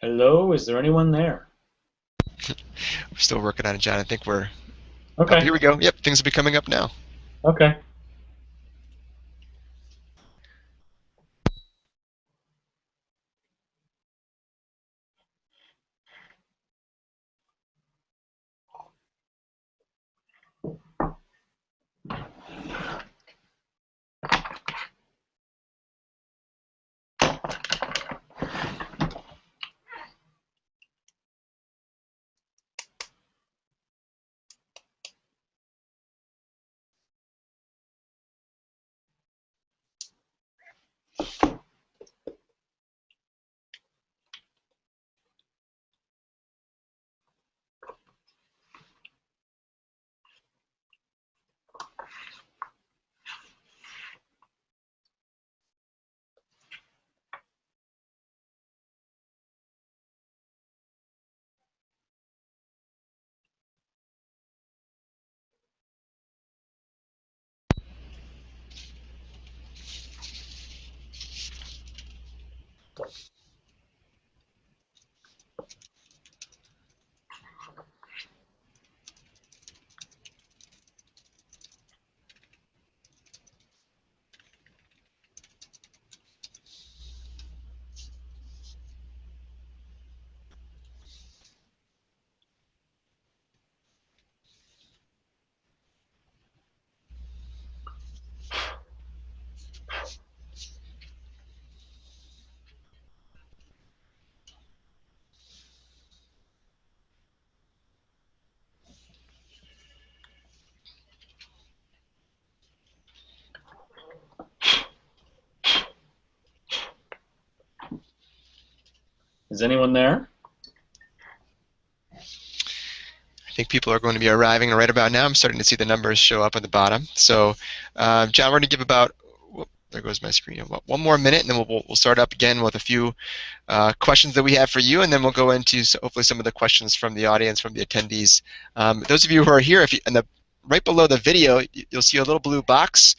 Hello, is there anyone there? We're still working on it, John. I think we're up. Okay, Here we go. Yep, things will be coming up now. okay. Is anyone there? I think people are going to be arriving right about now. I'm starting to see the numbers show up at the bottom. So, John, we're going to give about, whoop, there goes my screen. One more minute, and then we'll start up again with a few questions that we have for you, and then we'll go into hopefully some of the questions from the audience, from the attendees. Those of you who are here, if you, right below the video, you'll see a little blue box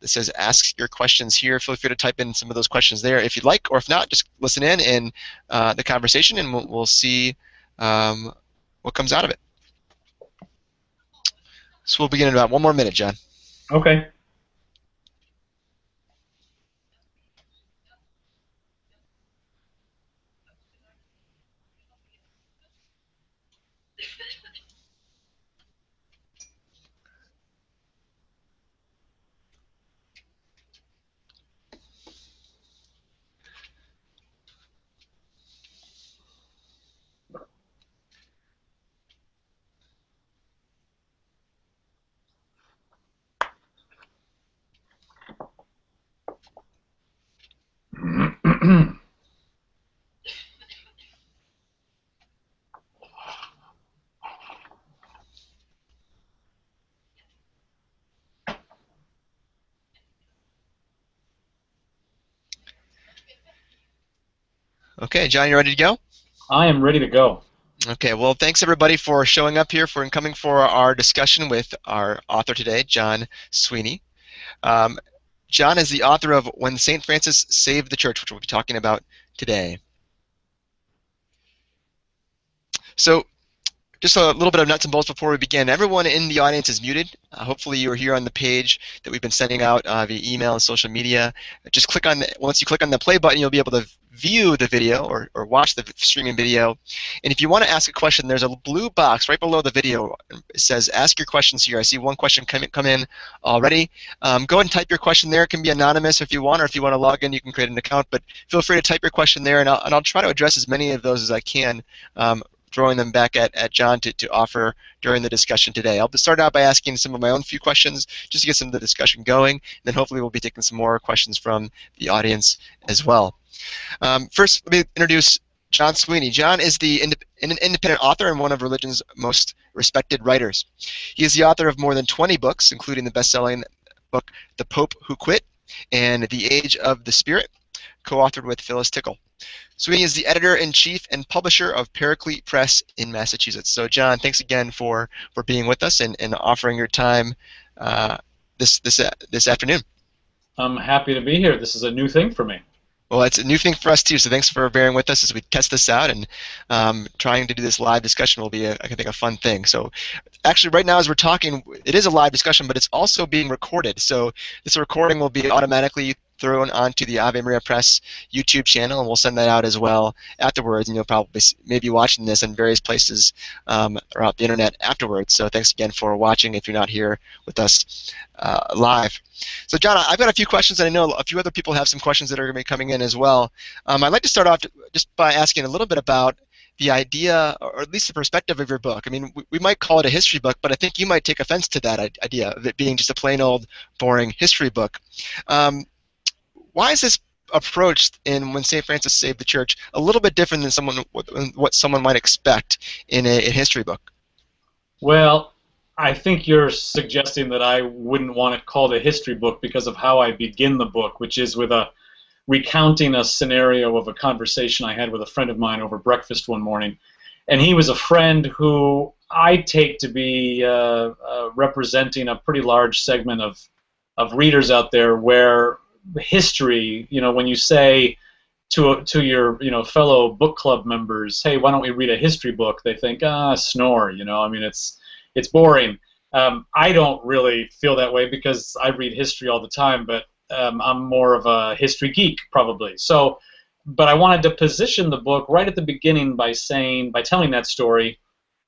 that says "Ask your questions" here. Feel free to type in some of those questions there if you'd like, or if not, just listen in the conversation, and we'll see um, what comes out of it. So we'll begin in about one more minute, John. Okay. Okay, John, you ready to go? I am ready to go. Okay, well, thanks everybody for showing up here and coming for our discussion with our author today, Jon Sweeney. Um, John is the author of When St. Francis Saved the Church, which we'll be talking about today. So, just a little bit of nuts and bolts before we begin. Everyone in the audience is muted. Hopefully you're here on the page that we've been sending out via email and social media. Just click on once you click on the play button, you'll be able to view the video or watch the streaming video. And if you want to ask a question, there's a blue box right below the video. It says ask your questions here. I see one question come in already. Go ahead and type your question there. It can be anonymous if you want, or if you want to log in, you can create an account. But feel free to type your question there, and I'll try to address as many of those as I can, throwing them back at John to offer during the discussion today. I'll start out by asking some of my own few questions just to get some of the discussion going, and then hopefully we'll be taking some more questions from the audience as well. First, let me introduce Jon Sweeney. Jon is an independent author and one of religion's most respected writers. He is the author of more than 20 books, including the best-selling book The Pope Who Quit and The Age of the Spirit, co-authored with Phyllis Tickle. Sweeney is the editor-in-chief and publisher of Paraclete Press in Massachusetts. So, John, thanks again for being with us and offering your time this afternoon. I'm happy to be here. This is a new thing for me. Well, it's a new thing for us too, so thanks for bearing with us as we test this out, and trying to do this live discussion will be, I think, a fun thing. So actually right now as we're talking, it is a live discussion, but it's also being recorded. So this recording will be automatically thrown onto the Ave Maria Press YouTube channel, and we'll send that out as well afterwards, and you'll probably maybe watching this in various places throughout the internet afterwards. So thanks again for watching if you're not here with us live. So John, I've got a few questions, and I know a few other people have some questions that are going to be coming in as well. I'd like to start off just by asking a little bit about the idea, or at least the perspective of your book. I mean, we might call it a history book, but I think you might take offense to that idea of it being just a plain old boring history book. Why is this approach in When St. Francis Saved the Church a little bit different than what someone might expect in a history book? Well, I think you're suggesting that I wouldn't want it called a history book because of how I begin the book, which is with recounting a scenario of a conversation I had with a friend of mine over breakfast one morning. And he was a friend who I take to be representing a pretty large segment of readers out there where history, when you say to your fellow book club members, hey, why don't we read a history book? They think, snore, I mean, it's boring. I don't really feel that way because I read history all the time, but I'm more of a history geek probably. So, but I wanted to position the book right at the beginning by telling that story,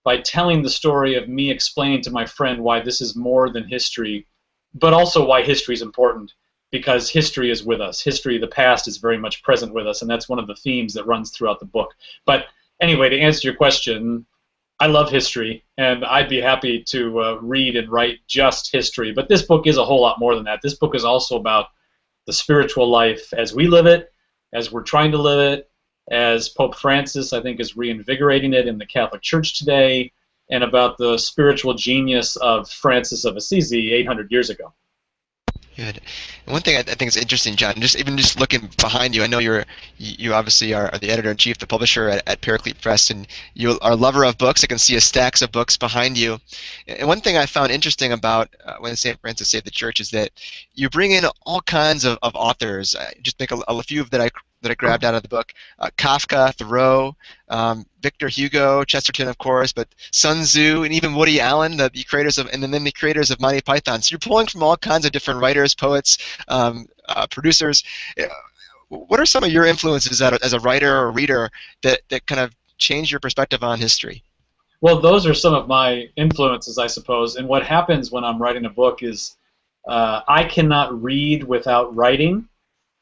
by telling the story of me explaining to my friend why this is more than history, but also why history is important. Because history is with us. History, the past, is very much present with us, and that's one of the themes that runs throughout the book. But anyway, to answer your question, I love history, and I'd be happy to read and write just history. But this book is a whole lot more than that. This book is also about the spiritual life as we live it, as we're trying to live it, as Pope Francis, I think, is reinvigorating it in the Catholic Church today, and about the spiritual genius of Francis of Assisi 800 years ago. Good. And one thing I think is interesting, John, just looking behind you, I know you obviously are the editor-in-chief, the publisher at Paraclete Press, and you are a lover of books. I can see a stacks of books behind you. And one thing I found interesting about When St. Francis Saved the Church is that you bring in all kinds of authors. Just make a few that I grabbed out of the book. Kafka, Thoreau, Victor Hugo, Chesterton, of course, but Sun Tzu, and even Woody Allen, the creators of, and then the creators of Monty Python. So you're pulling from all kinds of different writers, poets, producers. What are some of your influences as a writer or reader that kind of change your perspective on history? Well, those are some of my influences, I suppose. And what happens when I'm writing a book is I cannot read without writing.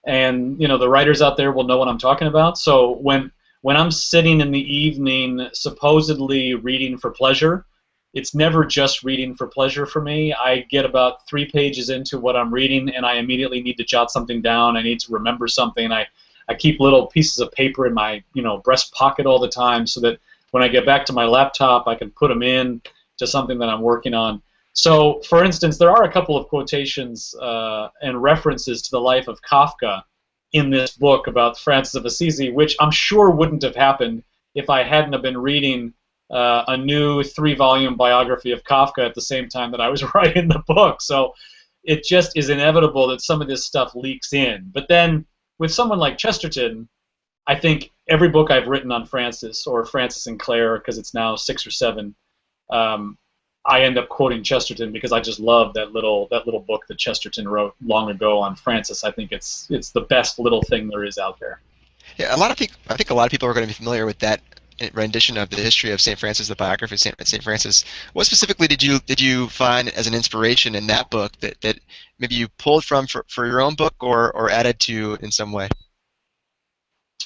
And the writers out there will know what I'm talking about. So when I'm sitting in the evening supposedly reading for pleasure, it's never just reading for pleasure for me. I get about 3 pages into what I'm reading and I immediately need to jot something down. I need to remember something. I keep little pieces of paper in my breast pocket all the time so that when I get back to my laptop I can put them in to something that I'm working on. So, for instance, there are a couple of quotations and references to the life of Kafka in this book about Francis of Assisi, which I'm sure wouldn't have happened if I hadn't have been reading a new 3-volume biography of Kafka at the same time that I was writing the book. So it just is inevitable that some of this stuff leaks in. But then with someone like Chesterton, I think every book I've written on Francis, or Francis and Clare, because it's now 6 or 7, I end up quoting Chesterton because I just love that little book that Chesterton wrote long ago on Francis. I think it's the best little thing there is out there. Yeah, I think a lot of people are going to be familiar with that rendition of the history of St. Francis, the biography of St. Francis. What specifically did you find as an inspiration in that book that maybe you pulled from for your own book or added to in some way?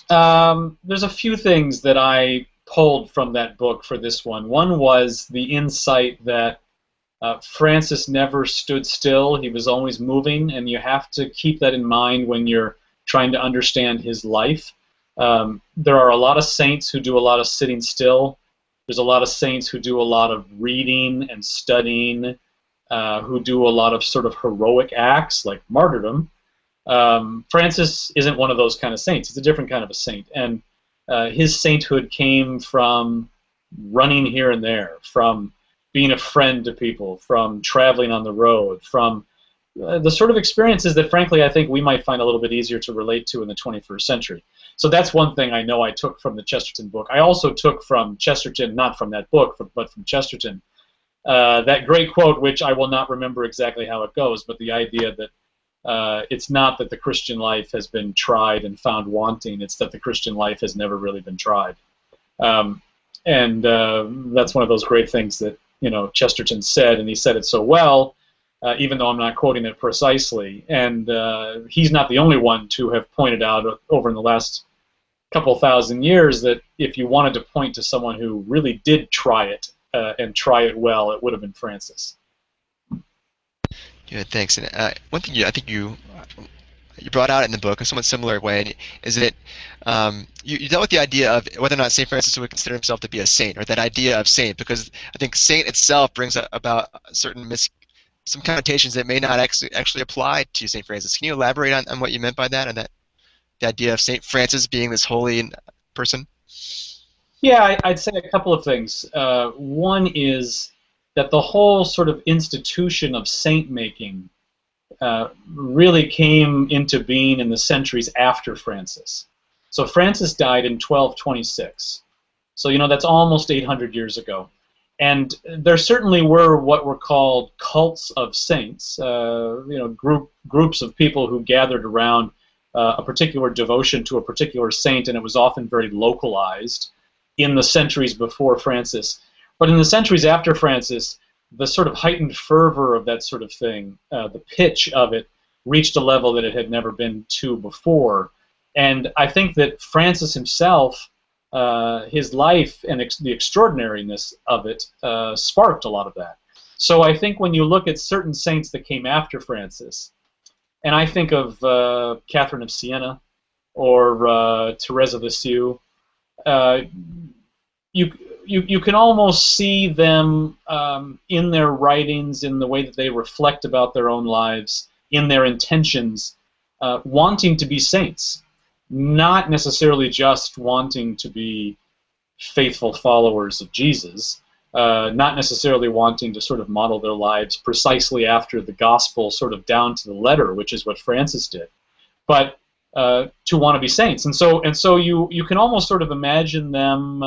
There's a few things that I pulled from that book for this one. One was the insight that Francis never stood still. He was always moving, and you have to keep that in mind when you're trying to understand his life. There are a lot of saints who do a lot of sitting still. There's a lot of saints who do a lot of reading and studying, who do a lot of sort of heroic acts like martyrdom. Francis isn't one of those kind of saints. He's a different kind of a saint, and his sainthood came from running here and there, from being a friend to people, from traveling on the road, from the sort of experiences that, frankly, I think we might find a little bit easier to relate to in the 21st century. So that's one thing I know I took from the Chesterton book. I also took from Chesterton, not from that book, but from Chesterton, that great quote, which I will not remember exactly how it goes, but the idea that it's not that the Christian life has been tried and found wanting, it's that the Christian life has never really been tried. And that's one of those great things that, you know, Chesterton said, and he said it so well, even though I'm not quoting it precisely. And he's not the only one to have pointed out over in the last couple thousand years that if you wanted to point to someone who really did try it and try it well, it would have been Francis. Good, thanks. And one thing I think you brought out in the book, a somewhat similar way, is that you dealt with the idea of whether or not St. Francis would consider himself to be a saint, or that idea of saint, because I think saint itself brings about some connotations that may not actually apply to St. Francis. Can you elaborate on what you meant by that, and that the idea of St. Francis being this holy person? Yeah, I'd say a couple of things. One is that the whole sort of institution of saint-making really came into being in the centuries after Francis. So Francis died in 1226. So, you know, that's almost 800 years ago. And there certainly were what were called cults of saints, you know, groups of people who gathered around a particular devotion to a particular saint, and it was often very localized in the centuries before Francis. But in the centuries after Francis, the sort of heightened fervor of that sort of thing, the pitch of it, reached a level that it had never been to before. And I think that Francis himself, his life and the extraordinariness of it sparked a lot of that. So I think when you look at certain saints that came after Francis, and I think of Catherine of Siena or Teresa of Lisieux, you can almost see them in their writings, in the way that they reflect about their own lives, in their intentions, wanting to be saints. Not necessarily just wanting to be faithful followers of Jesus, not necessarily wanting to sort of model their lives precisely after the gospel, sort of down to the letter, which is what Francis did, but to want to be saints. And so you can almost sort of imagine them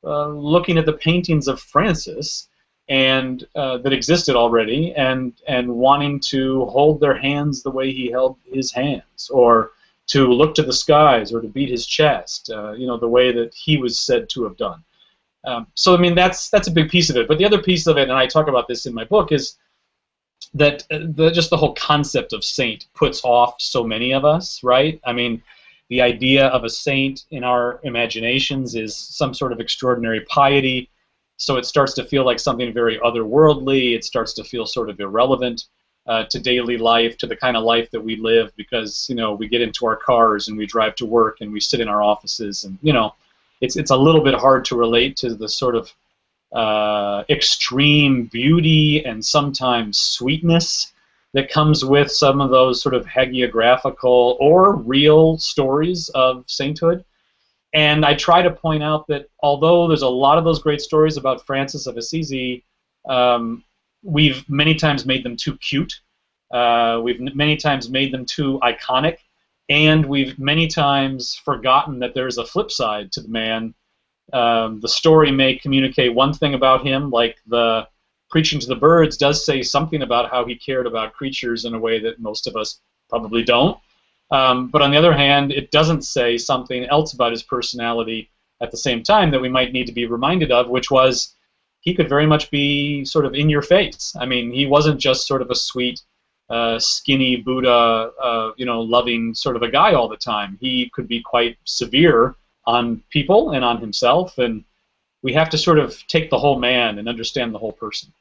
looking at the paintings of Francis and that existed already, and wanting to hold their hands the way he held his hands, or to look to the skies, or to beat his chest, you know, the way that he was said to have done. So I mean, that's a big piece of it. But the other piece of it, and I talk about this in my book, is that just the whole concept of saint puts off so many of us, right? I mean, the idea of a saint in our imaginations is some sort of extraordinary piety, so it starts to feel like something very otherworldly. It starts to feel sort of irrelevant to daily life, to the kind of life that we live, because, you know, we get into our cars and we drive to work and we sit in our offices, and, you know, it's a little bit hard to relate to the sort of extreme beauty and sometimes sweetness that comes with some of those sort of hagiographical or real stories of sainthood. And I try to point out that although there's a lot of those great stories about Francis of Assisi, we've many times made them too cute, we've many times made them too iconic, and we've many times forgotten that there's a flip side to the man. The story may communicate one thing about him, like the Preaching to the Birds does say something about how he cared about creatures in a way that most of us probably don't. But on the other hand, it doesn't say something else about his personality at the same time that we might need to be reminded of, which was he could very much be sort of in your face. I mean, he wasn't just sort of a sweet, skinny Buddha, you know, loving sort of a guy all the time. He could be quite severe on people and on himself, and we have to sort of take the whole man and understand the whole person.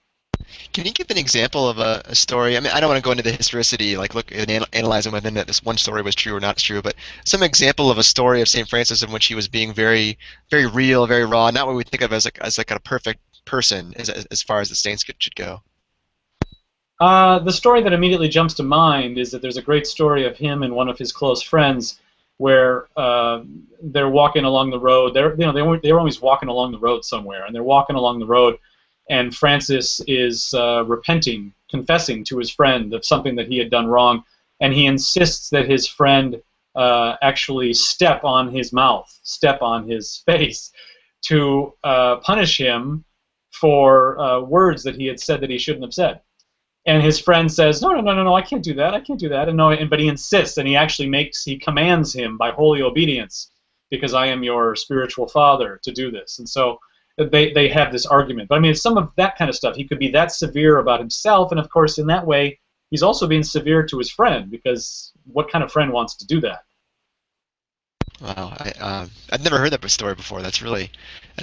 Can you give an example of a story? I mean, I don't want to go into the historicity, like look and analyzing whether that this one story was true or not true, but some example of a story of St. Francis in which he was being very, very real, very raw, not what we think of as like a perfect person as far as the saints should go. The story that immediately jumps to mind is that there's a great story of him and one of his close friends where they're walking along the road. They were always walking along the road somewhere, and they're walking along the road, and Francis is repenting, confessing to his friend of something that he had done wrong, and he insists that his friend actually step on his mouth, step on his face, to punish him for words that he had said that he shouldn't have said. And his friend says, no, no, no, no, no, I can't do that. I can't do that. And no, but he insists, and he commands him by holy obedience, because I am your spiritual father, to do this. And so they have this argument. But I mean, some of that kind of stuff, he could be that severe about himself, and of course, in that way, he's also being severe to his friend, because what kind of friend wants to do that? Wow, I've never heard that story before. That's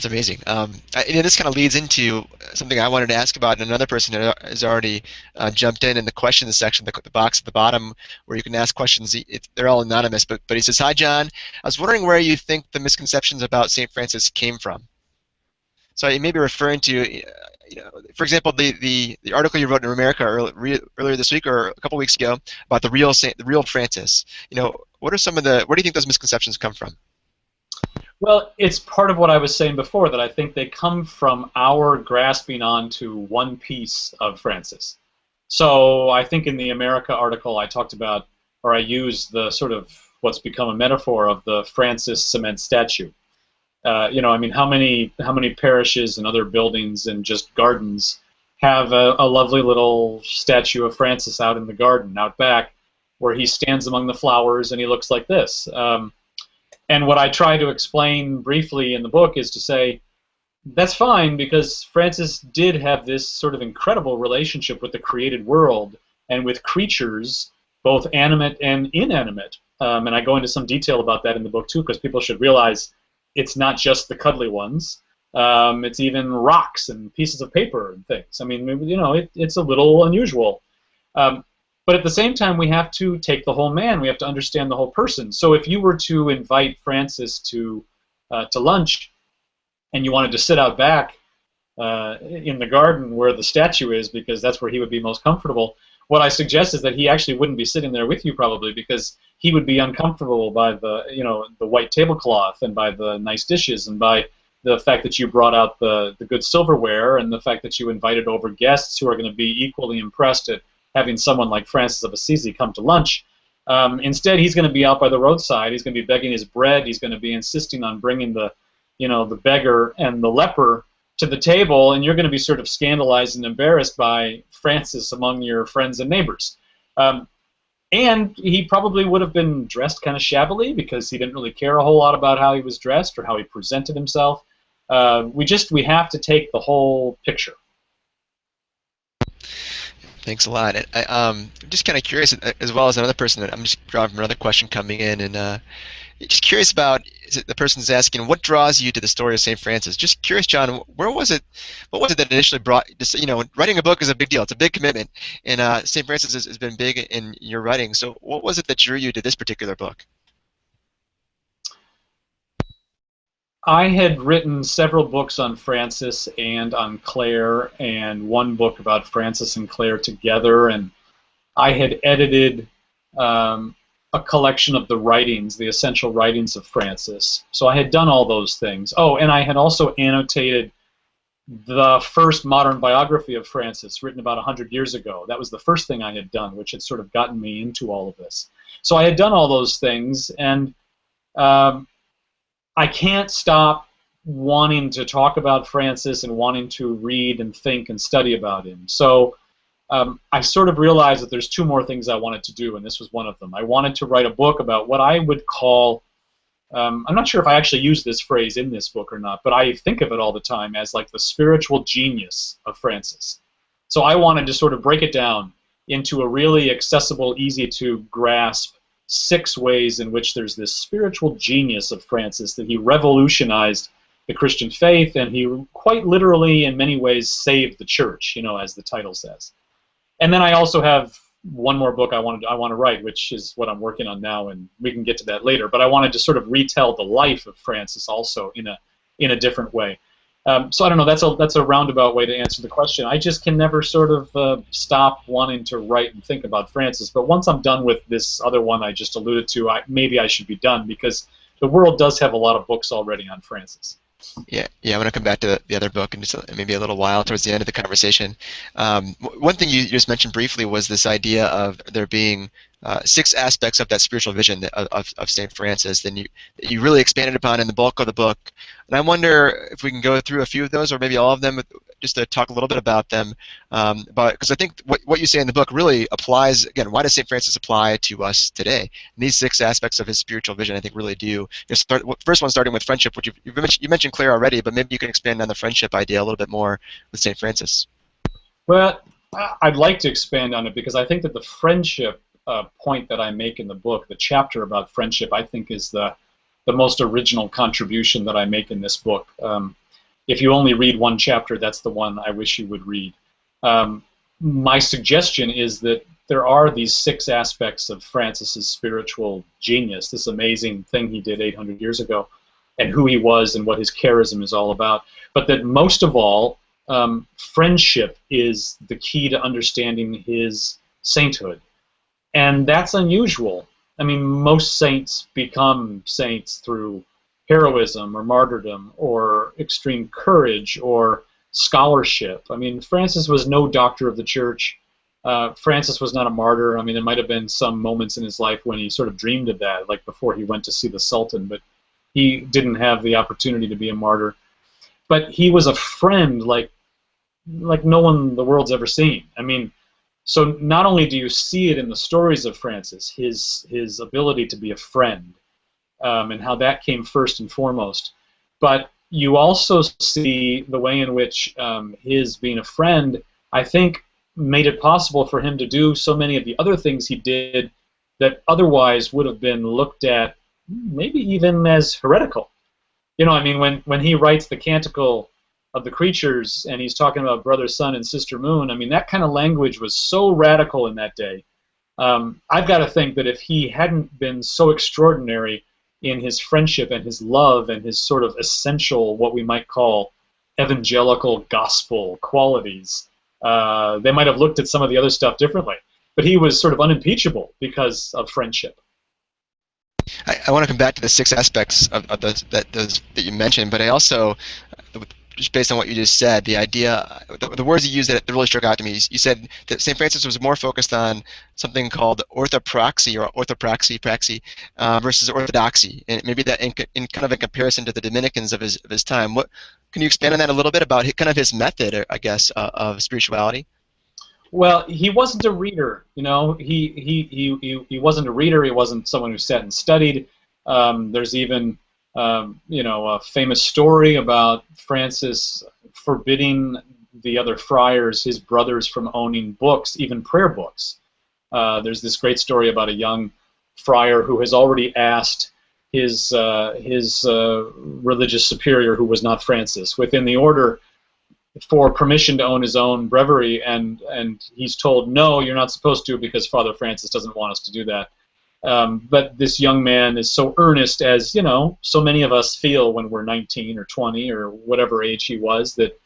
amazing. And this kind of leads into something I wanted to ask about, and another person has already jumped in the questions section, the box at the bottom where you can ask questions. They're all anonymous, but he says, "Hi, John. I was wondering where you think the misconceptions about St. Francis came from." So you may be referring to, for example, the article you wrote in America earlier this week or a couple weeks ago about the real Francis. What are where do you think those misconceptions come from? Well, it's part of what I was saying before, that I think they come from our grasping onto one piece of Francis. So I think in the America article I talked about, or I used the sort of what's become a metaphor of the Francis cement statue. I mean, how many parishes and other buildings and just gardens have a lovely little statue of Francis out in the garden, out back, where he stands among the flowers and he looks like this. And what I try to explain briefly in the book is to say, that's fine, because Francis did have this sort of incredible relationship with the created world and with creatures, both animate and inanimate. And I go into some detail about that in the book too, because people should realize it's not just the cuddly ones. It's even rocks and pieces of paper and things. I mean, it's a little unusual. But at the same time, we have to take the whole man. We have to understand the whole person. So if you were to invite Francis to lunch, and you wanted to sit out back in the garden where the statue is, because that's where he would be most comfortable, what I suggest is that he actually wouldn't be sitting there with you, probably, because he would be uncomfortable by the white tablecloth and by the nice dishes and by the fact that you brought out the good silverware and the fact that you invited over guests who are going to be equally impressed at having someone like Francis of Assisi come to lunch. Instead, he's going to be out by the roadside. He's going to be begging his bread. He's going to be insisting on bringing the beggar and the leper to the table, and you're going to be sort of scandalized and embarrassed by Francis among your friends and neighbors. And he probably would have been dressed kind of shabbily, because he didn't really care a whole lot about how he was dressed or how he presented himself. We have to take the whole picture. Thanks a lot. I'm just kind of curious, as well as another person, that I'm just drawing from another question coming in, and just curious about, the person's asking, what draws you to the story of St. Francis? Just curious, John, what was it that initially brought, writing a book is a big deal. It's a big commitment, and St. Francis has been big in your writing. So what was it that drew you to this particular book? I had written several books on Francis and on Clare, and one book about Francis and Clare together, and I had edited a collection of the writings, the essential writings of Francis. So I had done all those things. Oh, and I had also annotated the first modern biography of Francis, written about 100 years ago. That was the first thing I had done, which had sort of gotten me into all of this. So I had done all those things, and I can't stop wanting to talk about Francis and wanting to read and think and study about him. So I sort of realized that there's two more things I wanted to do, and this was one of them. I wanted to write a book about what I would call, I'm not sure if I actually use this phrase in this book or not, but I think of it all the time as like the spiritual genius of Francis. So I wanted to sort of break it down into a really accessible, easy to grasp 6 ways in which there's this spiritual genius of Francis, that he revolutionized the Christian faith, and he quite literally, in many ways, saved the church, as the title says. And then I also have one more book I want to write, which is what I'm working on now, and we can get to that later. But I wanted to sort of retell the life of Francis also in a different way. So I don't know. That's a roundabout way to answer the question. I just can never sort of stop wanting to write and think about Francis. But once I'm done with this other one I just alluded to, maybe I should be done, because the world does have a lot of books already on Francis. Yeah, yeah. I want to come back to the other book in just maybe a little while towards the end of the conversation. One thing you just mentioned briefly was this idea of there being six aspects of that spiritual vision of St. Francis that you really expanded upon in the bulk of the book. And I wonder if we can go through a few of those, or maybe all of them, just to talk a little bit about them. But because I think what you say in the book really applies. Again, why does St. Francis apply to us today? And these six aspects of his spiritual vision, I think, really do. First one starting with friendship, which you mentioned Claire already, but maybe you can expand on the friendship idea a little bit more with St. Francis. Well, I'd like to expand on it because I think that the friendship point that I make in the book, the chapter about friendship, I think is the most original contribution that I make in this book. If you only read one chapter, that's the one I wish you would read. My suggestion is that there are these six aspects of Francis's spiritual genius, this amazing thing he did 800 years ago, and who he was and what his charism is all about. But that most of all, friendship is the key to understanding his sainthood. And that's unusual. I mean, most saints become saints through heroism or martyrdom or extreme courage or scholarship. I mean, Francis was no doctor of the church. Francis was not a martyr. I mean, there might have been some moments in his life when he sort of dreamed of that, like before he went to see the Sultan, but he didn't have the opportunity to be a martyr. But he was a friend like no one in the world's ever seen. I mean, so not only do you see it in the stories of Francis, his ability to be a friend, and how that came first and foremost, but you also see the way in which his being a friend, I think, made it possible for him to do so many of the other things he did that otherwise would have been looked at maybe even as heretical. You know, I mean, when he writes the Canticle of the Creatures and he's talking about Brother Sun and Sister Moon, I mean, that kind of language was so radical in that day. I've got to think that if he hadn't been so extraordinary in his friendship and his love and his sort of essential, what we might call evangelical gospel qualities, they might have looked at some of the other stuff differently. But he was sort of unimpeachable because of friendship. I want to come back to the six aspects of those that you mentioned, but I also, just based on what you just said, the idea, the words you used that really struck out to me. You said that St. Francis was more focused on something called orthopraxy or orthopraxy versus orthodoxy, and maybe that in kind of a comparison to the Dominicans of his time. What can you expand on that a little bit about kind of his method, I guess, of spirituality? Well, he wasn't a reader, you know. He wasn't a reader. He wasn't someone who sat and studied. There's even you know, a famous story about Francis forbidding the other friars, his brothers, from owning books, even prayer books. There's this great story about a young friar who has already asked his religious superior, who was not Francis, within the order, for permission to own his own breviary, and he's told, no, you're not supposed to, because Father Francis doesn't want us to do that. But this young man is so earnest, as you know, so many of us feel when we're 19 or 20 or whatever age he was, that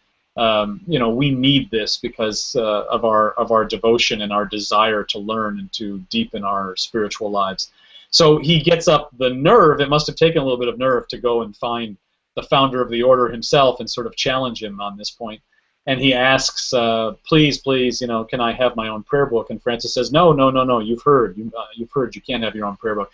you know, we need this because of our devotion and our desire to learn and to deepen our spiritual lives. So he gets up the nerve. It must have taken a little bit of nerve to go and find the founder of the order himself and sort of challenge him on this point. And he asks, please, please, you know, can I have my own prayer book? And Francis says, no, no, no, no, you've heard. You've heard. You can't have your own prayer book.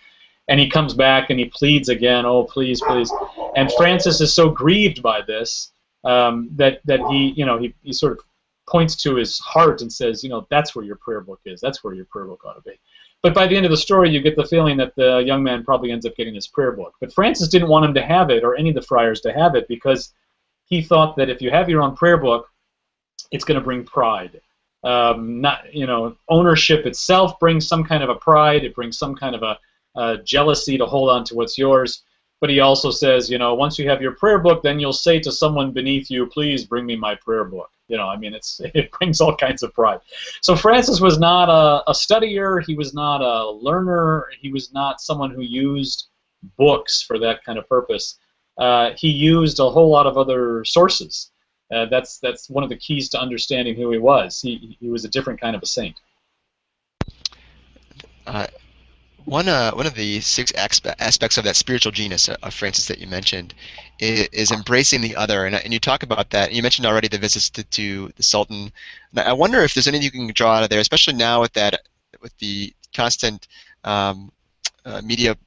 And he comes back and he pleads again, oh, please, please. And Francis is so grieved by this that he, you know, he sort of points to his heart and says, you know, that's where your prayer book is. That's where your prayer book ought to be. But by the end of the story, you get the feeling that the young man probably ends up getting his prayer book. But Francis didn't want him to have it, or any of the friars to have it, because he thought that if you have your own prayer book, it's going to bring pride. Not, you know, ownership itself brings some kind of a pride. It brings some kind of a jealousy to hold on to what's yours. But he also says, you know, once you have your prayer book, then you'll say to someone beneath you, please bring me my prayer book. You know, I mean, it brings all kinds of pride. So Francis was not a studier. He was not a learner. He was not someone who used books for that kind of purpose. He used a whole lot of other sources. That's one of the keys to understanding who he was. He was a different kind of a saint. One of the six aspects of that spiritual genius of Francis that you mentioned is embracing the other, and you talk about that. You mentioned already the visits to the Sultan. And I wonder if there's anything you can draw out of there, especially now with that, with the constant um, media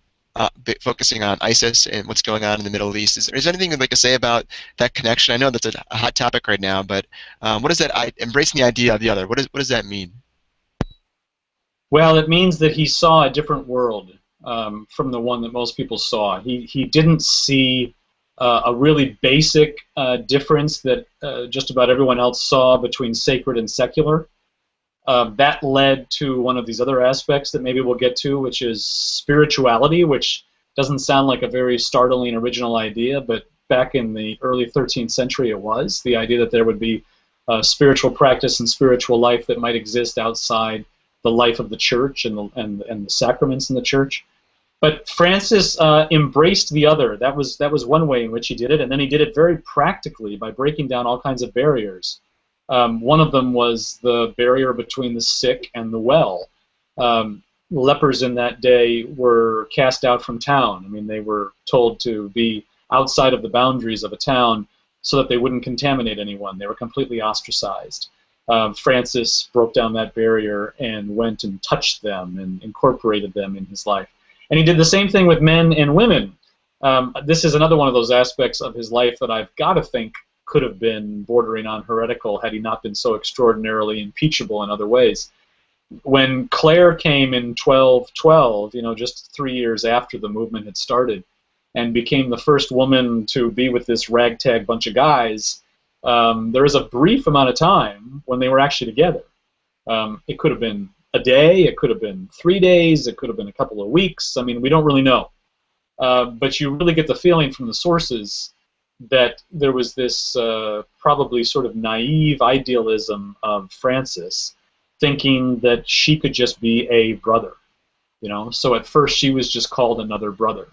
focusing on ISIS and what's going on in the Middle East. Is there anything you'd like to say about that connection? I know that's a hot topic right now, but what is that? Embracing the idea of the other. What does that mean? Well, it means that he saw a different world from the one that most people saw. He didn't see a really basic difference that just about everyone else saw between sacred and secular. That led to one of these other aspects that maybe we'll get to, which is spirituality, which doesn't sound like a very startling original idea, but back in the early 13th century it was. The idea that there would be spiritual practice and spiritual life that might exist outside the life of the church and the sacraments in the church. But Francis embraced the other. That was one way in which he did it, and then he did it very practically by breaking down all kinds of barriers. One of them was the barrier between the sick and the well. Lepers in that day were cast out from town. I mean, they were told to be outside of the boundaries of a town so that they wouldn't contaminate anyone. They were completely ostracized. Francis broke down that barrier and went and touched them and incorporated them in his life. And he did the same thing with men and women. This is another one of those aspects of his life that I've got to think could have been bordering on heretical had he not been so extraordinarily impeachable in other ways. When Clare came in 1212, just 3 years after the movement had started, and became the first woman to be with this ragtag bunch of guys, there was a brief amount of time when they were actually together. It could have been a day, it could have been 3 days, it could have been a couple of weeks. I mean, we don't really know. But you really get the feeling from the sources that there was this probably sort of naive idealism of Francis, thinking that she could just be a brother. So at first she was just called another brother.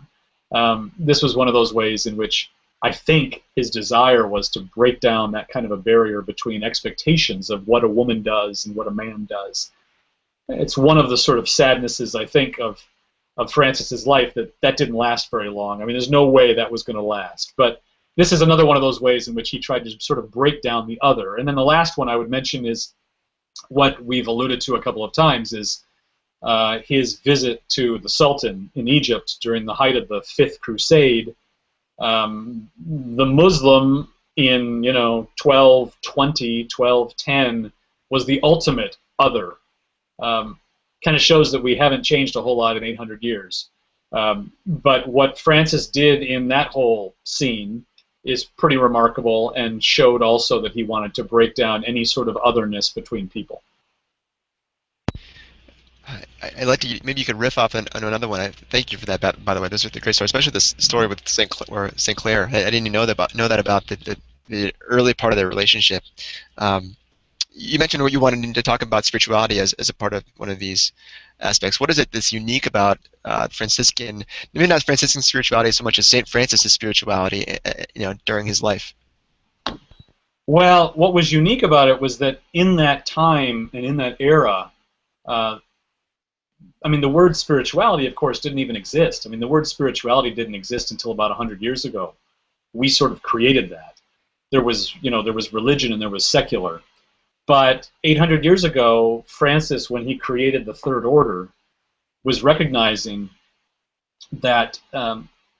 This was one of those ways in which I think his desire was to break down that kind of a barrier between expectations of what a woman does and what a man does. It's one of the sort of sadnesses, I think, of Francis's life that didn't last very long. I mean, there's no way that was going to last. But this is another one of those ways in which he tried to sort of break down the other. And then the last one I would mention is what we've alluded to a couple of times, is his visit to the Sultan in Egypt during the height of the Fifth Crusade. The Muslim in 1220, 1210 was the ultimate other. Kind of shows that we haven't changed a whole lot in 800 years. But what Francis did in that whole scene is pretty remarkable, and showed also that he wanted to break down any sort of otherness between people. I'd like to, maybe you could riff off on another one. Thank you for that, by the way. Those are the great stories, especially this story with St. Clair. I didn't even know that about the early part of their relationship. You mentioned what you wanted to talk about spirituality as a part of one of these aspects. What is it that's unique about Franciscan, maybe not Franciscan spirituality so much as St. Francis's spirituality, during his life? Well, what was unique about it was that in that time and in that era, I mean, the word spirituality, of course, didn't even exist. I mean, the word spirituality didn't exist until about 100 years ago. We sort of created that. There was religion and there was secular. But 800 years ago, Francis, when he created the Third Order, was recognizing that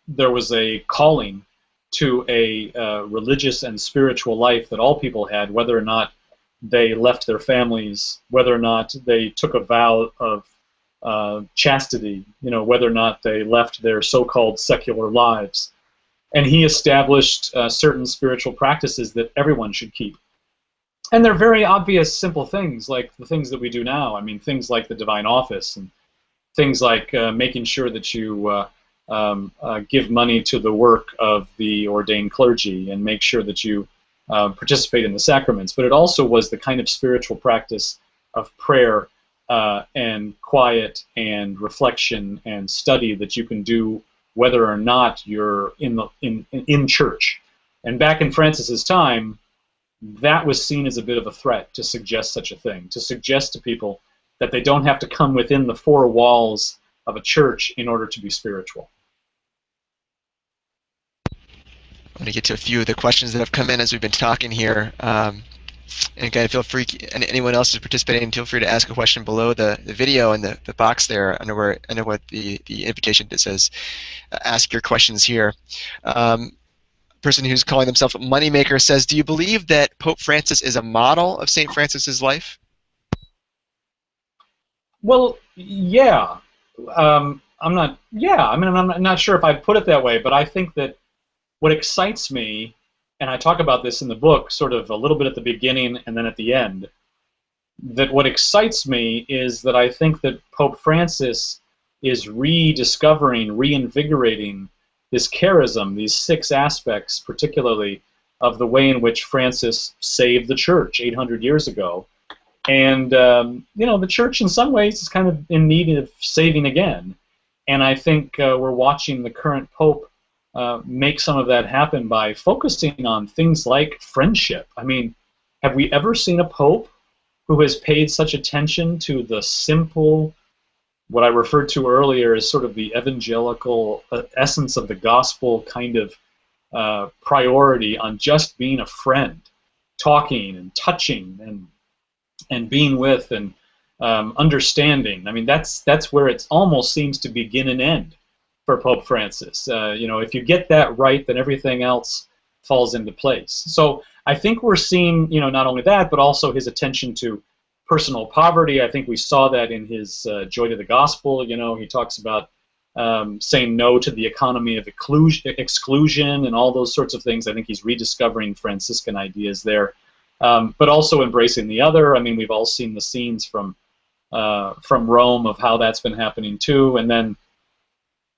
there was a calling to a religious and spiritual life that all people had, whether or not they left their families, whether or not they took a vow of chastity, whether or not they left their so-called secular lives. And he established certain spiritual practices that everyone should keep. And they're very obvious, simple things, like the things that we do now. I mean, things like the divine office, and things like making sure that you give money to the work of the ordained clergy, and make sure that you participate in the sacraments. But it also was the kind of spiritual practice of prayer and quiet and reflection and study that you can do whether or not you're in church. And back in Francis's time, that was seen as a bit of a threat to suggest such a thing, to suggest to people that they don't have to come within the four walls of a church in order to be spiritual. I'm going to get to a few of the questions that have come in as we've been talking here. And again, feel free, and anyone else who's participating, feel free to ask a question below the video in the box there under what the invitation that says ask your questions here. Person who's calling themselves Moneymaker says, do you believe that Pope Francis is a model of St. Francis's life? Well, yeah. I'm not sure if I'd put it that way, but I think that what excites me, and I talk about this in the book sort of a little bit at the beginning and then at the end, that what excites me is that I think that Pope Francis is rediscovering, reinvigorating this charism, these 6 aspects particularly of the way in which Francis saved the church 800 years ago. And, the church in some ways is kind of in need of saving again. And I think we're watching the current Pope make some of that happen by focusing on things like friendship. I mean, have we ever seen a Pope who has paid such attention to the simple, what I referred to earlier as sort of the evangelical essence of the gospel kind of priority on just being a friend, talking and touching and being with and understanding? I mean, that's where it almost seems to begin and end for Pope Francis. If you get that right, then everything else falls into place. So I think we're seeing, not only that, but also his attention to personal poverty. I think we saw that in his Joy to the Gospel. He talks about saying no to the economy of exclusion and all those sorts of things. I think he's rediscovering Franciscan ideas there, but also embracing the other. I mean, we've all seen the scenes from Rome of how that's been happening too, and then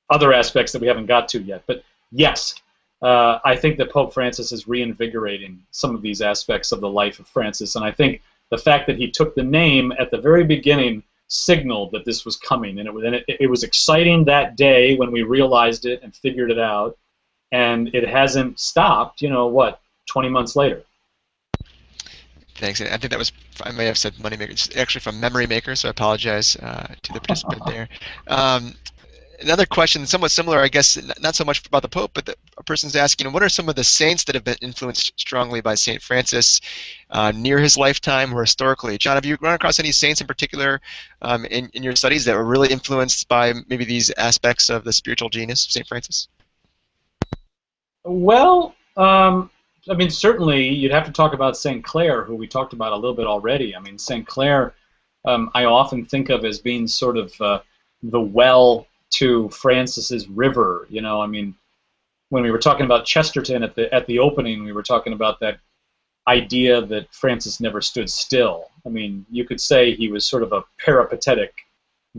other aspects that we haven't got to yet. But yes, I think that Pope Francis is reinvigorating some of these aspects of the life of Francis, and I think the fact that he took the name at the very beginning signaled that this was coming, and it was exciting that day when we realized it and figured it out, and it hasn't stopped, 20 months later. Thanks. I think that was, I may have said Moneymaker. It's actually from Memory Maker, so I apologize to the participant there. Another question, somewhat similar, I guess, not so much about the Pope, but a person's asking, what are some of the saints that have been influenced strongly by St. Francis near his lifetime or historically? John, have you run across any saints in particular in your studies that were really influenced by maybe these aspects of the spiritual genius of St. Francis? Well, certainly you'd have to talk about St. Clare, who we talked about a little bit already. I mean, St. Clare, I often think of as being sort of the well to Francis's river. I mean, when we were talking about Chesterton at the opening, we were talking about that idea that Francis never stood still. I mean, you could say he was sort of a peripatetic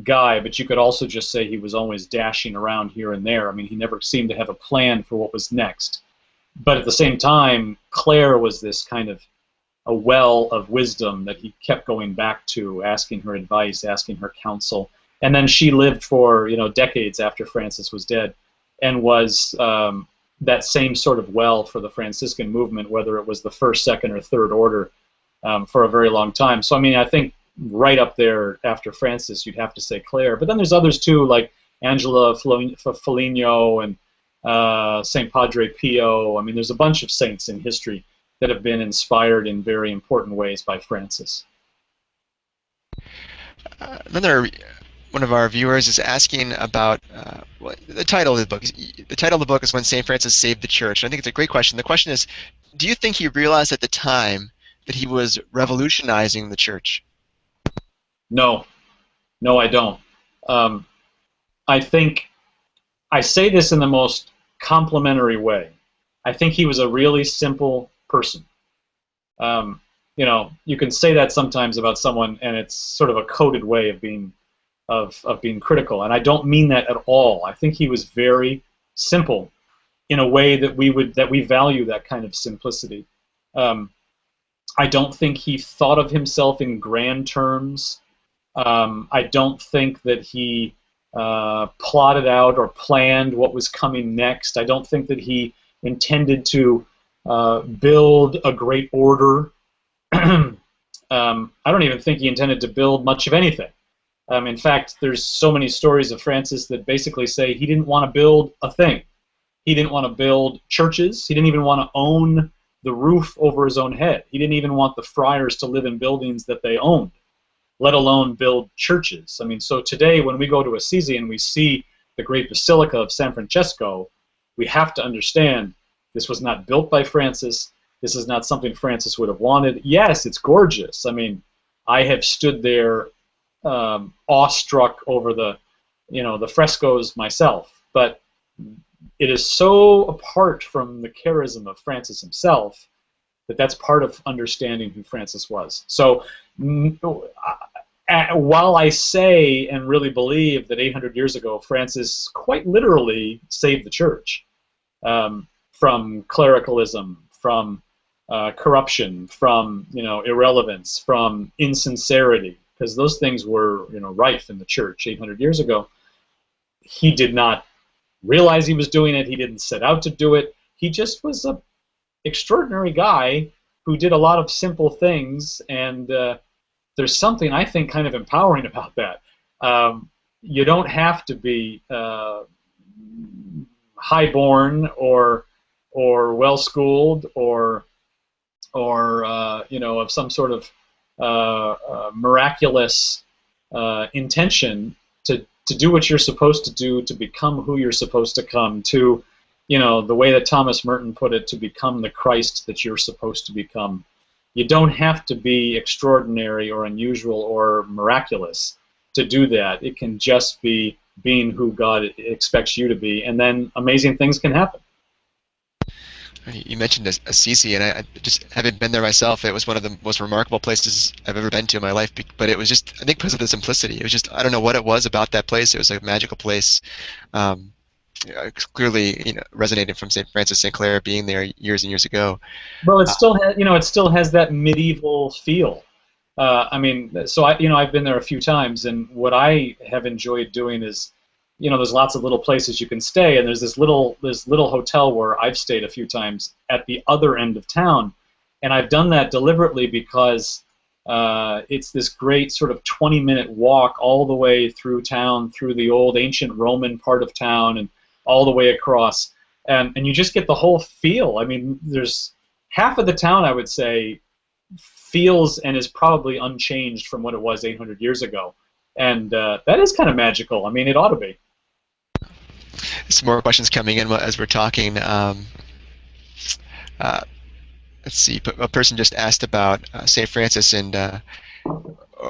guy, but you could also just say he was always dashing around here and there. I mean, he never seemed to have a plan for what was next. But at the same time, Clare was this kind of a well of wisdom that he kept going back to, asking her advice, asking her counsel. And then she lived for decades after Francis was dead, and was that same sort of well for the Franciscan movement, whether it was the first, second, or third order, for a very long time. So I mean, I think right up there after Francis, you'd have to say Clare. But then there's others too, like Angela Foligno and St. Padre Pio. I mean, there's a bunch of saints in history that have been inspired in very important ways by Francis. Another one of our viewers is asking about the title of the book. The title of the book is When St. Francis Saved the Church. And I think it's a great question. The question is, do you think he realized at the time that he was revolutionizing the church? No, I don't. I think I say this in the most complimentary way. I think he was a really simple person. You can say that sometimes about someone, and it's sort of a coded way of being critical, and I don't mean that at all. I think he was very simple in a way that we value that kind of simplicity. I don't think he thought of himself in grand terms. I don't think that he plotted out or planned what was coming next. I don't think that he intended to build a great order. I don't even think he intended to build much of anything. In fact, there's so many stories of Francis that basically say he didn't want to build a thing. He didn't want to build churches. He didn't even want to own the roof over his own head. He didn't even want the friars to live in buildings that they owned, let alone build churches. I mean, so today when we go to Assisi and we see the great Basilica of San Francesco, we have to understand this was not built by Francis. This is not something Francis would have wanted. Yes, it's gorgeous. I mean, I have stood there awestruck over the frescoes myself, but it is so apart from the charism of Francis himself that that's part of understanding who Francis was. So while I say and really believe that 800 years ago Francis quite literally saved the church from clericalism, from corruption, from irrelevance, from insincerity, because those things were rife in the church 800 years ago. He did not realize he was doing it. He didn't set out to do it. He just was an extraordinary guy who did a lot of simple things, and there's something I think kind of empowering about that. You don't have to be highborn or well-schooled or of some sort of miraculous intention to do what you're supposed to do, to become who you're supposed to come, to, the way that Thomas Merton put it, to become the Christ that you're supposed to become. You don't have to be extraordinary or unusual or miraculous to do that. It can just be being who God expects you to be, and then amazing things can happen. You mentioned Assisi, and I just haven't been there myself. It was one of the most remarkable places I've ever been to in my life, but it was just, I think, because of the simplicity. It was just, I don't know what it was about that place. It was a magical place. Clearly, resonating from St. Francis St. Clair being there years and years ago. Well, it still has, it still has that medieval feel. I mean, so I've been there a few times, and what I have enjoyed doing is, there's lots of little places you can stay, and there's this little hotel where I've stayed a few times at the other end of town, and I've done that deliberately because it's this great sort of 20-minute walk all the way through town, through the old ancient Roman part of town, and all the way across, and you just get the whole feel. I mean, there's half of the town, I would say, feels and is probably unchanged from what it was 800 years ago, and that is kind of magical. I mean, it ought to be. Some more questions coming in as we're talking. Let's see. A person just asked about St. Francis, and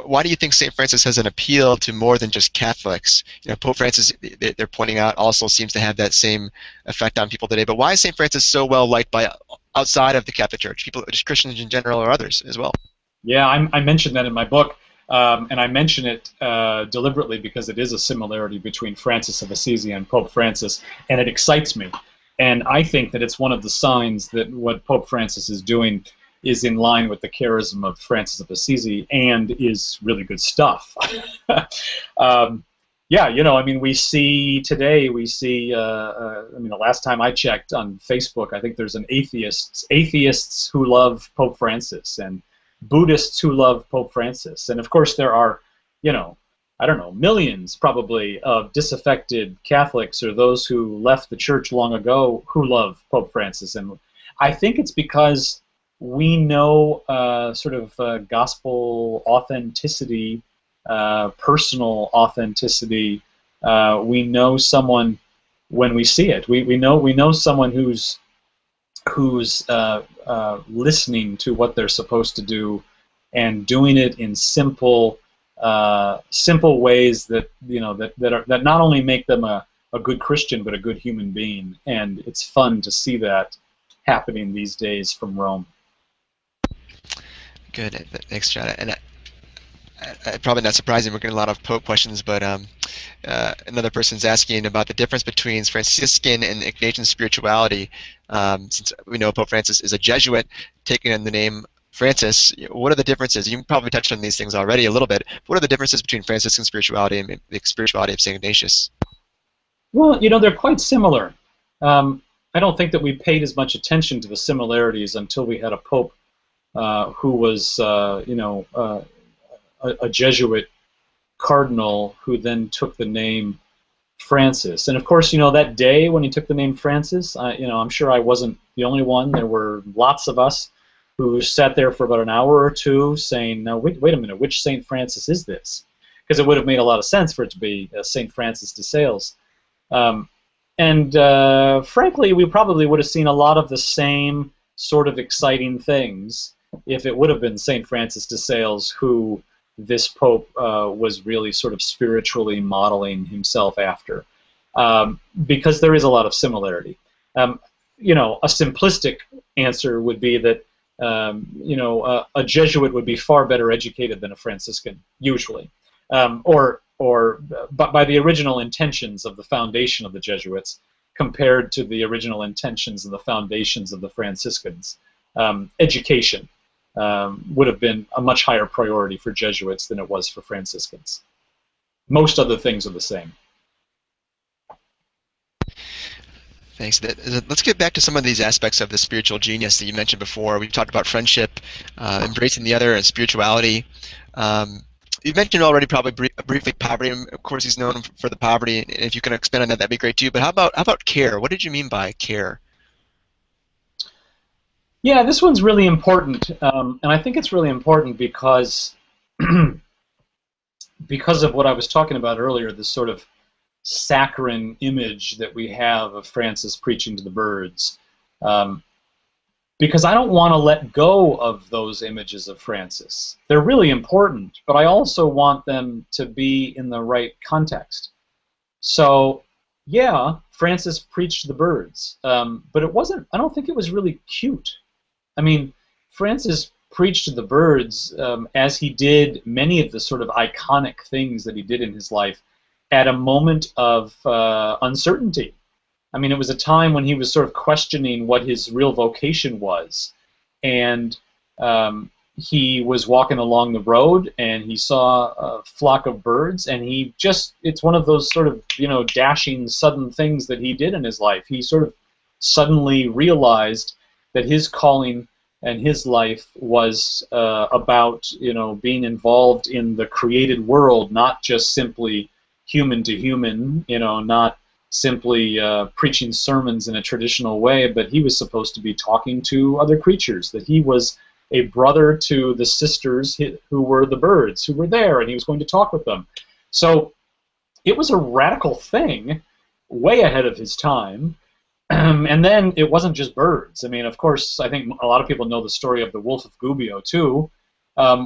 why do you think St. Francis has an appeal to more than just Catholics? Pope Francis, they're pointing out, also seems to have that same effect on people today. But why is St. Francis so well liked by outside of the Catholic Church, people, just Christians in general, or others as well? Yeah, I mentioned that in my book. And I mention it deliberately because it is a similarity between Francis of Assisi and Pope Francis, and it excites me. And I think that it's one of the signs that what Pope Francis is doing is in line with the charism of Francis of Assisi and is really good stuff. Yeah, I mean, we see today, I mean, the last time I checked on Facebook, I think there's an atheists who love Pope Francis, and Buddhists who love Pope Francis. And of course there are, I don't know, millions probably of disaffected Catholics or those who left the church long ago who love Pope Francis. And I think it's because we know sort of gospel authenticity, personal authenticity. We know someone when we see it. We know someone who's listening to what they're supposed to do and doing it in simple ways that that not only make them a good Christian but a good human being. And it's fun to see that happening these days from Rome. Good, thanks, John. And probably not surprising, we're getting a lot of Pope questions, but another person's asking about the difference between Franciscan and Ignatian spirituality. Since we know Pope Francis is a Jesuit, taking on the name Francis, what are the differences? You probably touched on these things already a little bit. What are the differences between Franciscan spirituality and the spirituality of St. Ignatius? Well, they're quite similar. I don't think that we paid as much attention to the similarities until we had a Pope who was, a Jesuit cardinal who then took the name Francis. And of course, that day when he took the name Francis, I'm sure I wasn't the only one. There were lots of us who sat there for about an hour or two saying, "No, wait a minute, which St. Francis is this?" Because it would have made a lot of sense for it to be St. Francis de Sales. And frankly, we probably would have seen a lot of the same sort of exciting things if it would have been St. Francis de Sales who this Pope was really sort of spiritually modeling himself after, because there is a lot of similarity. A simplistic answer would be that a Jesuit would be far better educated than a Franciscan, usually, but by the original intentions of the foundation of the Jesuits compared to the original intentions and the foundations of the Franciscans. Education would have been a much higher priority for Jesuits than it was for Franciscans. Most other things are the same. Thanks. Let's get back to some of these aspects of the spiritual genius that you mentioned before. We've talked about friendship, embracing the other, and spirituality. You mentioned already probably briefly poverty. Of course, he's known for the poverty. And if you can expand on that, that'd be great too. But how about care? What did you mean by care? Yeah, this one's really important, and I think it's really important because because of what I was talking about earlier, this sort of saccharine image that we have of Francis preaching to the birds. Because I don't want to let go of those images of Francis. They're really important, but I also want them to be in the right context. So, yeah, Francis preached to the birds, but it wasn't, I don't think it was really cute. I mean, Francis preached to the birds as he did many of the sort of iconic things that he did in his life at a moment of uncertainty. I mean, it was a time when he was sort of questioning what his real vocation was. And he was walking along the road, and he saw a flock of birds, and it's one of those sort of, dashing, sudden things that he did in his life. He sort of suddenly realized that his calling and his life was about, being involved in the created world, not just simply human to human, not simply preaching sermons in a traditional way, but he was supposed to be talking to other creatures, that he was a brother to the sisters who were the birds who were there, and he was going to talk with them. So it was a radical thing, way ahead of his time. And then it wasn't just birds. I mean, of course, I think a lot of people know the story of the Wolf of Gubbio, too,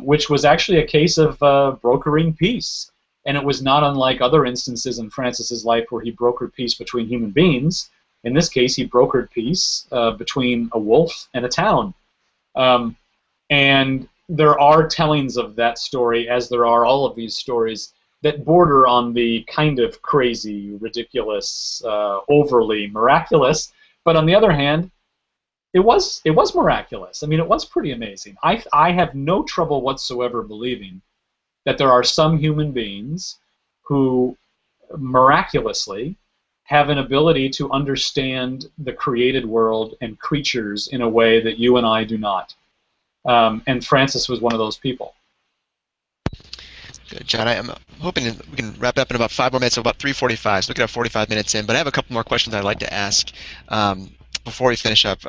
which was actually a case of brokering peace. And it was not unlike other instances in Francis's life where he brokered peace between human beings. In this case, he brokered peace between a wolf and a town. And there are tellings of that story, as there are all of these stories, that border on the kind of crazy, ridiculous, overly miraculous. But on the other hand, it was miraculous. I mean, it was pretty amazing. I have no trouble whatsoever believing that there are some human beings who miraculously have an ability to understand the created world and creatures in a way that you and I do not. And Francis was one of those people. Good, John. I'm hoping we can wrap up in about 5 more minutes, so about 3:45. So we could have 45 minutes in. But I have a couple more questions I'd like to ask before we finish up.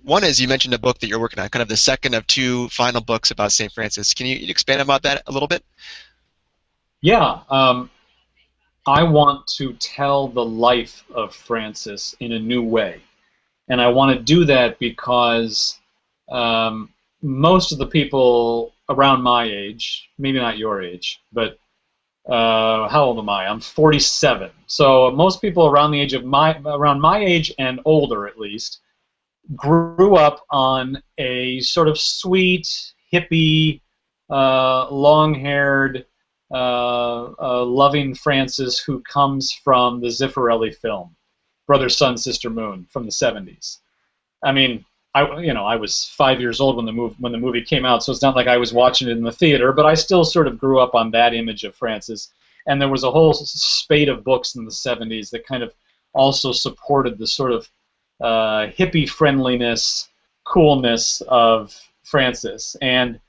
One is, you mentioned a book that you're working on, kind of the second of 2 final books about St. Francis. Can you expand about that a little bit? Yeah. I want to tell the life of Francis in a new way. And I want to do that because most of the people around my age, maybe not your age, but how old am I? I'm 47. So most people around the age of around my age and older, at least, grew up on a sort of sweet, hippie, long-haired, loving Francis who comes from the Zeffirelli film, Brother, Sun, Sister, Moon, from the 70s. I mean, I was 5 years old when the movie came out, so it's not like I was watching it in the theater, but I still sort of grew up on that image of Francis. And there was a whole spate of books in the 70s that kind of also supported the sort of hippie friendliness, coolness of Francis. And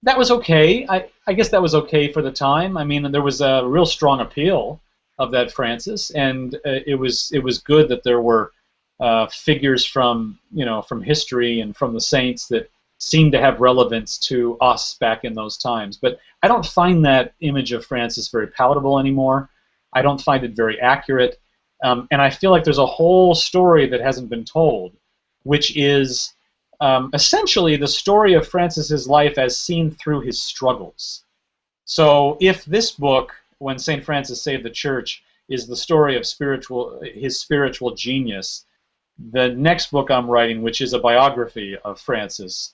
That was okay. I guess that was okay for the time. I mean, there was a real strong appeal of that Francis, and it was good that there were figures from from history and from the saints that seemed to have relevance to us back in those times. But I don't find that image of Francis very palatable anymore. I don't find it very accurate, and I feel like there's a whole story that hasn't been told, which is essentially the story of Francis's life as seen through his struggles. So if this book, When St. Francis Saved the Church, is the story of his spiritual genius, the next book I'm writing, which is a biography of Francis,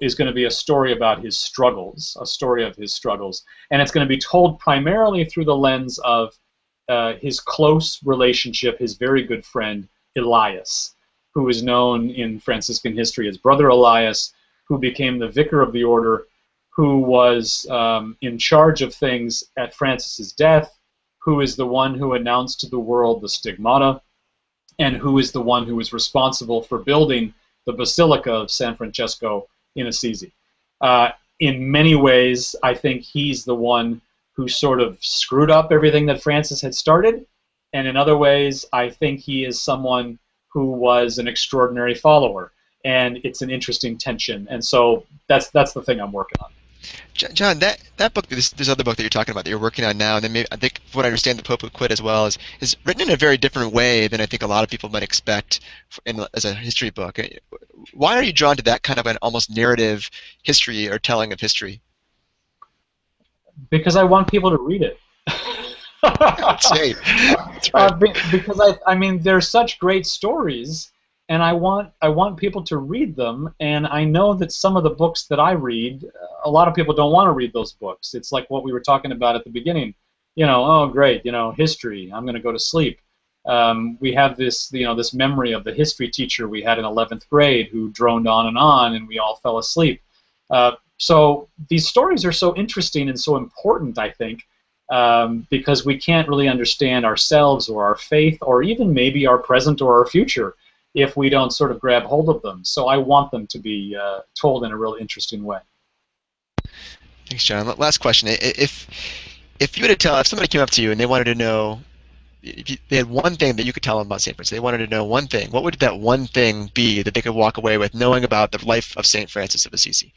is going to be a story about his struggles, a story of his struggles. And it's going to be told primarily through the lens of his close relationship, his very good friend, Elias, who is known in Franciscan history as Brother Elias, who became the vicar of the order, who was in charge of things at Francis's death, who is the one who announced to the world the stigmata, and who is the one who was responsible for building the Basilica of San Francesco in Assisi. In many ways, I think he's the one who sort of screwed up everything that Francis had started, and in other ways, I think he is someone who was an extraordinary follower, and it's an interesting tension, and so that's the thing I'm working on. John, that book, this other book that you're talking about that you're working on now, and then maybe, I think, from what I understand, The Pope Who Quit as well, is written in a very different way than I think a lot of people might expect as a history book. Why are you drawn to that kind of an almost narrative history or telling of history? Because I want people to read it. That's right. That's right. Because I mean, they're such great stories, and I want people to read them. And I know that some of the books that I read, a lot of people don't want to read those books. It's like what we were talking about at the beginning. Oh great, history. I'm going to go to sleep. We have this, this memory of the history teacher we had in 11th grade who droned on, and we all fell asleep. So these stories are so interesting and so important, I think, because we can't really understand ourselves or our faith or even maybe our present or our future if we don't sort of grab hold of them. So I want them to be told in a real interesting way. Thanks, John. Last question. If you were to tell, if somebody came up to you and they wanted to know, if they had one thing that you could tell them about St. Francis, they wanted to know one thing, what would that one thing be that they could walk away with knowing about the life of St. Francis of Assisi?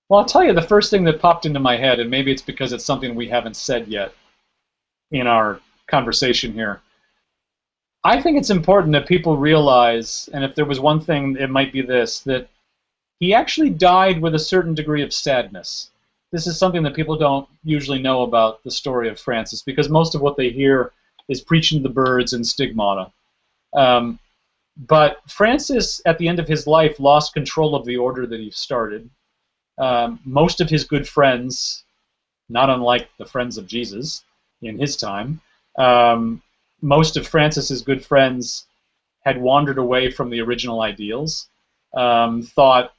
Well, I'll tell you the first thing that popped into my head, and maybe it's because it's something we haven't said yet in our conversation here. I think it's important that people realize, and if there was one thing, it might be this, that he actually died with a certain degree of sadness. This is something that people don't usually know about the story of Francis, because most of what they hear is preaching to the birds and stigmata. But Francis, at the end of his life, lost control of the order that he started. Most of his good friends, not unlike the friends of Jesus in his time, most of Francis's good friends had wandered away from the original ideals, thought,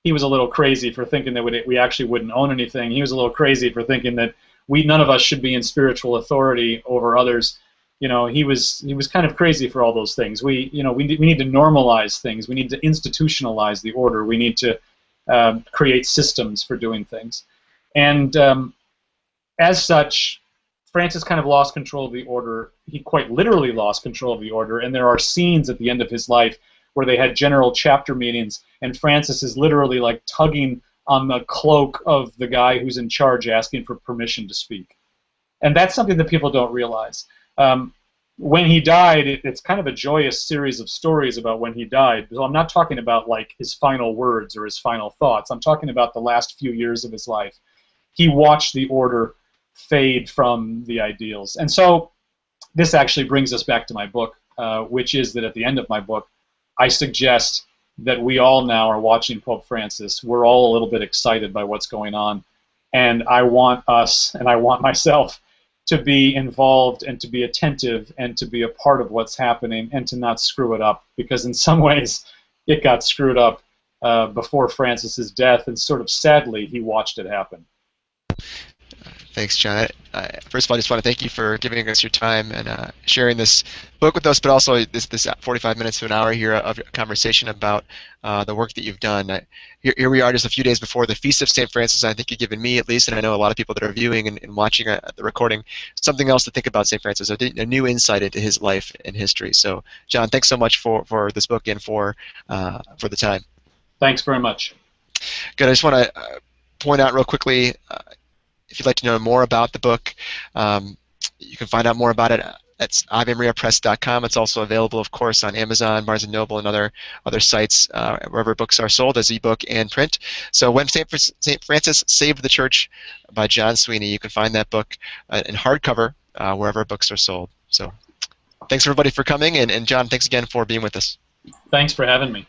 he was a little crazy for thinking that we actually wouldn't own anything. He was a little crazy for thinking that none of us should be in spiritual authority over others. He was kind of crazy for all those things. We need to normalize things. We need to institutionalize the order. We need to create systems for doing things. And as such, Francis kind of lost control of the order. He quite literally lost control of the order, and there are scenes at the end of his life where they had general chapter meetings, and Francis is literally like tugging on the cloak of the guy who's in charge, asking for permission to speak. And that's something that people don't realize. When he died, it's kind of a joyous series of stories about when he died. So I'm not talking about like his final words or his final thoughts. I'm talking about the last few years of his life. He watched the order fade from the ideals. And so this actually brings us back to my book, which is that at the end of my book, I suggest that we all now are watching Pope Francis. We're all a little bit excited by what's going on. And I want us, and I want myself, to be involved and to be attentive and to be a part of what's happening and to not screw it up, because in some ways it got screwed up before Francis's death, and sort of sadly he watched it happen. Thanks, John. First of all, I just want to thank you for giving us your time and sharing this book with us, but also this 45 minutes to an hour here of conversation about the work that you've done. Here we are just a few days before the Feast of St. Francis. I think you've given me, at least, and I know a lot of people that are viewing and watching the recording, something else to think about St. Francis, a new insight into his life and history. So, John, thanks so much for this book and for the time. Thanks very much. Good. I just want to point out real quickly, if you'd like to know more about the book, you can find out more about it at avemariapress.com. It's also available, of course, on Amazon, Barnes & Noble, and other sites wherever books are sold as ebook and print. So When St. Francis Saved the Church by Jon Sweeney. You can find that book in hardcover wherever books are sold. So thanks, everybody, for coming. And John, thanks again for being with us. Thanks for having me.